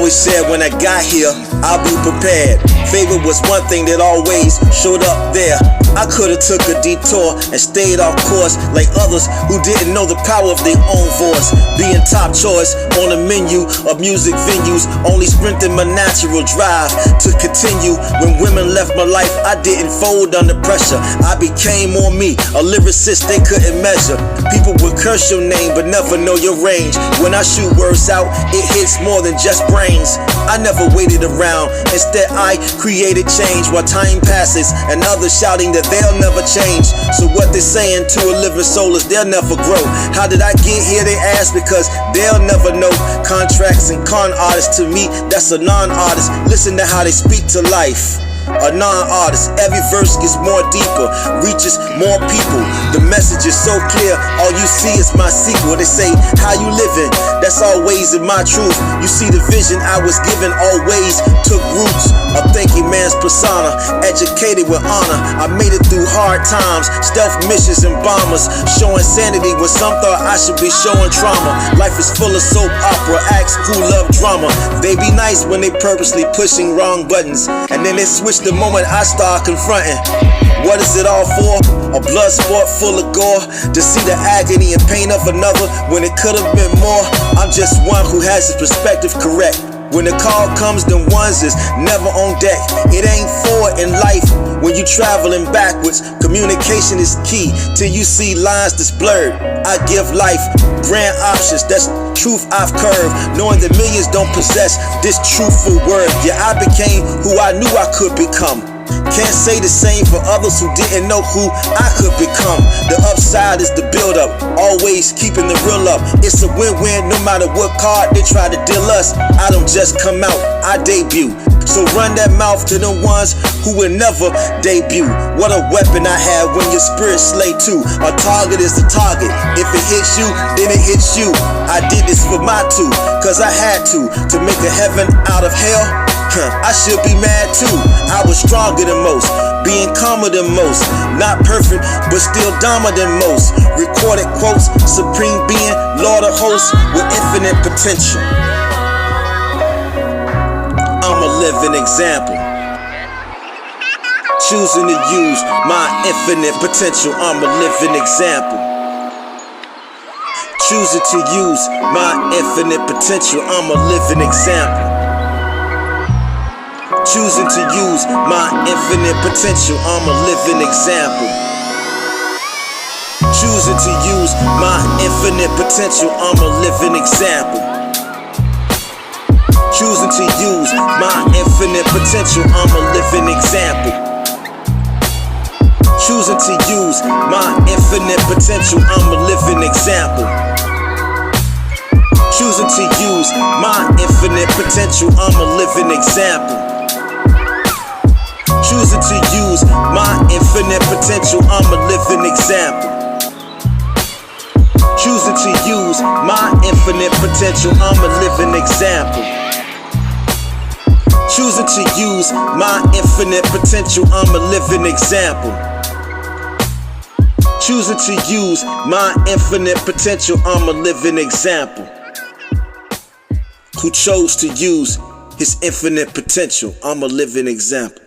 always said when I got here, I'll be prepared. Favor was one thing that always showed up there. I could've took a detour and stayed off course like others who didn't know the power of their own voice. Being top choice on the menu of music venues, only sprinting my natural drive to continue. When women left my life, I didn't fold under pressure. I became more me, a lyricist they couldn't measure. People would curse your name but never know your range. When I shoot words out, it hits more than just brains. I never waited around, instead I created change. While time passes and others shouting that they'll never change. So what they're saying to a living soul is they'll never grow. How did I get here, they ask, because they'll never know. Contracts and con artists, to me that's a non-artist. Listen to how they speak to life. A non-artist, every verse gets more deeper, reaches more people. The message is so clear, all you see is my sequel. They say, how you living? That's always in my truth. You see the vision I was given always took roots. A thinking man's persona, educated with honor. I made it through hard times, stealth missions and bombers, showing sanity when some thought I should be showing trauma. Life is full of soap opera acts who love drama. They be nice when they purposely pushing wrong buttons, and then they switch the moment I start confronting. What is it all for? A blood sport full of gore, to see the agony and pain of another when it could have been more. I'm just one who has his perspective correct. When the call comes, then ones is never on deck. It ain't forward in life when you traveling backwards. Communication is key till you see lines that's blurred. I give life grand options, that's truth I've curved, knowing that millions don't possess this truthful word. Yeah, I became who I knew I could become. Can't say the same for others who didn't know who I could become. The upside is the build up, always keeping the real up. It's a win-win no matter what card they try to deal us. I don't just come out, I debut. So run that mouth to the ones who will never debut. What a weapon I have when your spirit slay too. A target is a target. If it hits you, then it hits you. I did this for my two, cause I had to make a heaven out of hell. I should be mad too. I was stronger than most, being calmer than most. Not perfect, but still dumber than most. Recorded quotes, supreme being, Lord of hosts, with infinite potential. I'm a living example, choosing to use my infinite potential. I'm a living example, choosing to use my infinite potential. I'm a living example, choosing to use my infinite potential. I'm a living example, choosing to use my infinite potential. I'm a living example, choosing to use my infinite potential. I'm a living example, choosing to use my infinite potential. I'm a living example, choosing to use my infinite potential. I'm a living example, choosing to use my infinite potential. I'm a living example, choosing to use my infinite potential. I'm a living example, choosing to use my infinite potential. I'm a living example, choosing to use my infinite potential. I'm a living example, who chose to use his infinite potential. I'm a living example.